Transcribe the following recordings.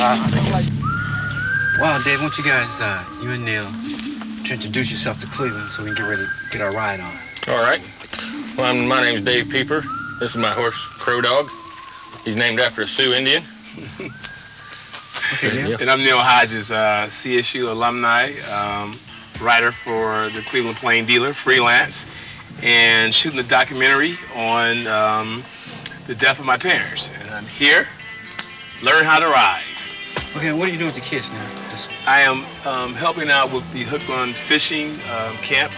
Wow, Dave, why don't you guys, you and Neil, to introduce yourself to Cleveland so we can get ready to get our ride on. All right. Well, my name's Dave Pieper. This is my horse, Crow Dog. He's named after a Sioux Indian. Okay, Neil. And I'm Neil Hodges, CSU alumni, writer for the Cleveland Plain Dealer, freelance, and shooting a documentary on the death of my parents. And I'm here, learn how to ride. Okay, what are you doing with the kids now? I am helping out with the Hooked on Fishing camp,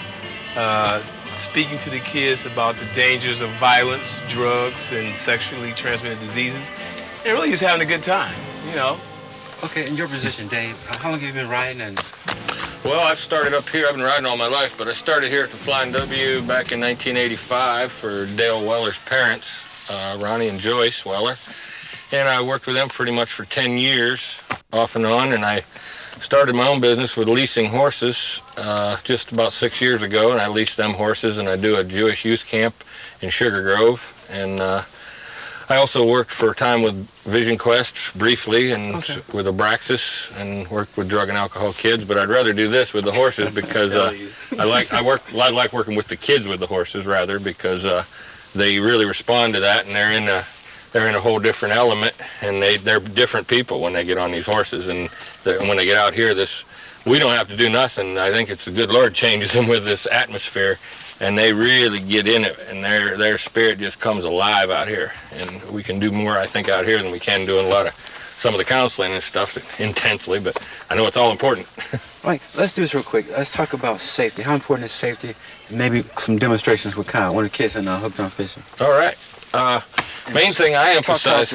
speaking to the kids about the dangers of violence, drugs, and sexually transmitted diseases, and really just having a good time, you know. Okay, in your position, Dave, how long have you been riding? And Well, I started up here. I've been riding all my life, but I started here at the Flying W back in 1985 for Dale Weller's parents, Ronnie and Joyce Weller. And I worked with them pretty much for 10 years, off and on, and I started my own business with leasing horses just about 6 years ago, and I lease them horses, and I do a Jewish youth camp in Sugar Grove. And I also worked for a time with Vision Quest briefly, and with Abraxas, and worked with drug and alcohol kids. But I'd rather do this with the horses because I like working with the kids with the horses rather, because they really respond to that, and they're in a whole different element, and they're different people when they get on these horses. And when they get out here, we don't have to do nothing. I think it's the good Lord changes them with this atmosphere, and they really get in it, and their spirit just comes alive out here. And we can do more, I think, out here than we can doing some of the counseling and stuff intensely, but I know it's all important. right, let's do this real quick. Let's talk about safety. How important is safety? Maybe some demonstrations with Kyle, one of the kids in Hooked on Fishing. All right. Main thing I emphasize,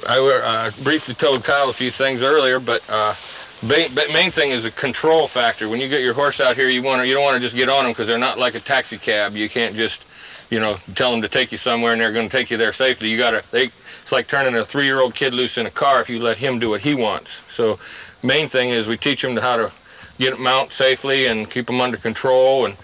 I briefly told Kyle a few things earlier, but main thing is a control factor. When you get your horse out here, you don't want to just get on them, because they're not like a taxi cab. You can't just, tell them to take you somewhere and they're going to take you there safely. It's like turning a 3-year-old kid loose in a car if you let him do what he wants. So main thing is we teach them how to mount safely and keep them under control. And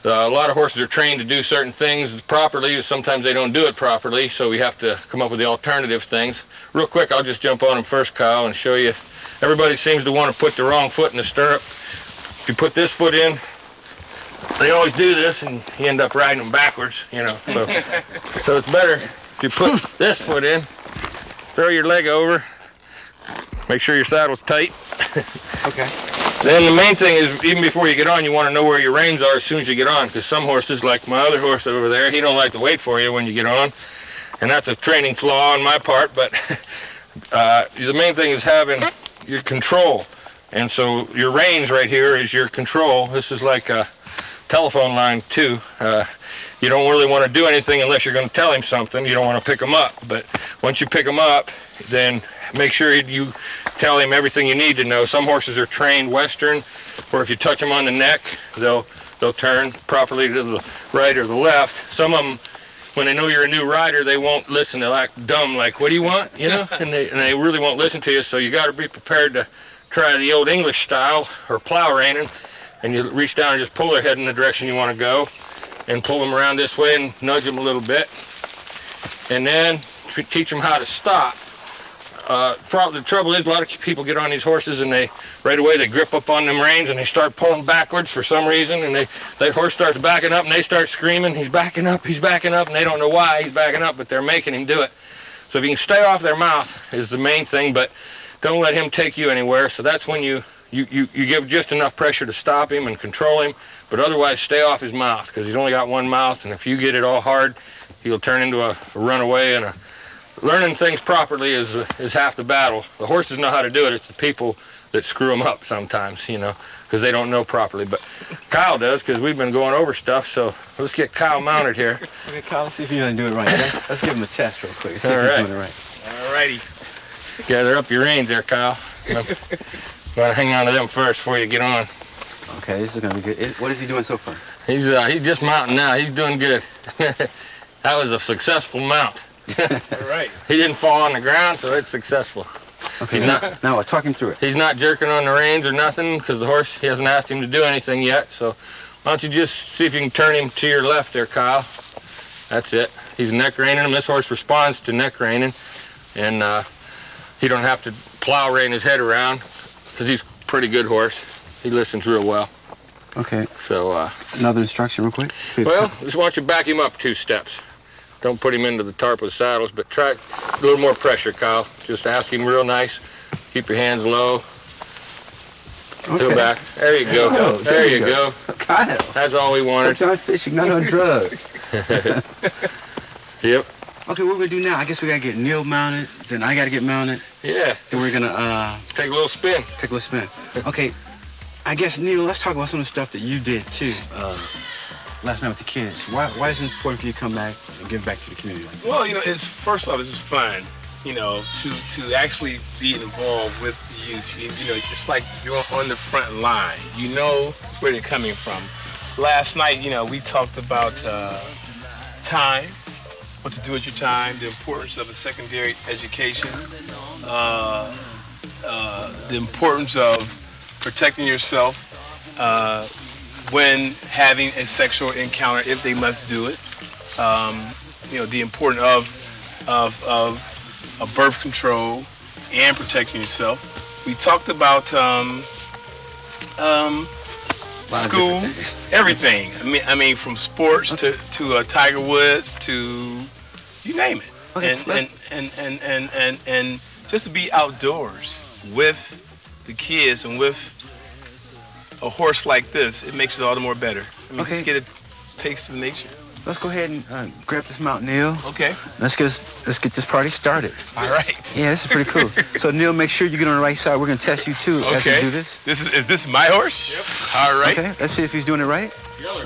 a lot of horses are trained to do certain things properly. Sometimes they don't do it properly, so we have to come up with the alternative things. Real quick, I'll just jump on them first, Kyle, and show you. Everybody seems to want to put the wrong foot in the stirrup. If you put this foot in, they always do this, and you end up riding them backwards, So it's better if you put this foot in, throw your leg over, make sure your saddle's tight. Okay. Then the main thing is, even before you get on, you want to know where your reins are as soon as you get on, because some horses, like my other horse over there, he don't like to wait for you when you get on, and that's a training flaw on my part. But the main thing is having your control, and so your reins right here is your control. This is like a telephone line too. You don't really want to do anything unless you're going to tell him something. You don't want to pick him up, but once you pick him up, then make sure you tell him everything you need to know. Some horses are trained Western, where if you touch them on the neck, they'll turn properly to the right or the left. Some of them, when they know you're a new rider, they won't listen. They'll act dumb, like, what do you want? And they really won't listen to you. So you got to be prepared to try the old English style, or plow reining, and you reach down and just pull their head in the direction you want to go, and pull them around this way and nudge them a little bit, and then teach them how to stop. The trouble is, a lot of people get on these horses and right away they grip up on them reins and they start pulling backwards for some reason, and that horse starts backing up and they start screaming, he's backing up, and they don't know why he's backing up, but they're making him do it. So if you can stay off their mouth is the main thing, but don't let him take you anywhere. So that's when you give just enough pressure to stop him and control him, but otherwise stay off his mouth, because he's only got one mouth, and if you get it all hard, he'll turn into a runaway. And learning things properly is half the battle. The horses know how to do it. It's the people that screw them up sometimes, because they don't know properly. But Kyle does, because we've been going over stuff. So let's get Kyle mounted here. Okay, Kyle, let's see if you're going to do it right. Let's give him a test real quick. See all if right. he's doing it right. All righty. Gather up your reins there, Kyle. You want to hang on to them first before you get on. Okay, this is going to be good. What is he doing so far? He's just mounting now. He's doing good. That was a successful mount. All right. He didn't fall on the ground, so it's successful. Okay, now talk him through it. He's not jerking on the reins or nothing, because the horse, he hasn't asked him to do anything yet. So why don't you just see if you can turn him to your left there, Kyle. That's it. He's neck reining him. This horse responds to neck reining. And He don't have to plow rein his head around because he's a pretty good horse. He listens real well. Okay. So, another instruction real quick. well, just want you to back him up 2 steps. Don't put him into the tarp with saddles, but try a little more pressure, Kyle. Just ask him real nice. Keep your hands low. Go back. There you go. Oh, there you go. Kyle. That's all we wanted. Done fishing, not on drugs. Yep. Okay, what we're gonna do now, I guess we gotta get Neil mounted, then I gotta get mounted. Yeah. Then we're gonna take a little spin. Take a little spin. Okay, I guess Neil, let's talk about some of the stuff that you did too last night with the kids. Why is it important for you to come back and give back to the community? Well, it's first off, it's just fun, to actually be involved with the youth. It's like you're on the front line. You know where they're coming from. Last night, we talked about time, what to do with your time, the importance of a secondary education, the importance of protecting yourself when having a sexual encounter, if they must do it. The importance of birth control and protecting yourself. We talked about school, everything. I mean, from sports to Tiger Woods to you name it. Okay. And just to be outdoors with the kids and with a horse like this, it makes it all the more better. Just get a taste of nature. Let's go ahead and grab this mount, Neil. Okay. Let's get this party started. All right. Yeah, this is pretty cool. So Neil, make sure you get on the right side. We're gonna test you too as we do this. Is this my horse? Yep. All right. Okay. Let's see if he's doing it right. Chillin.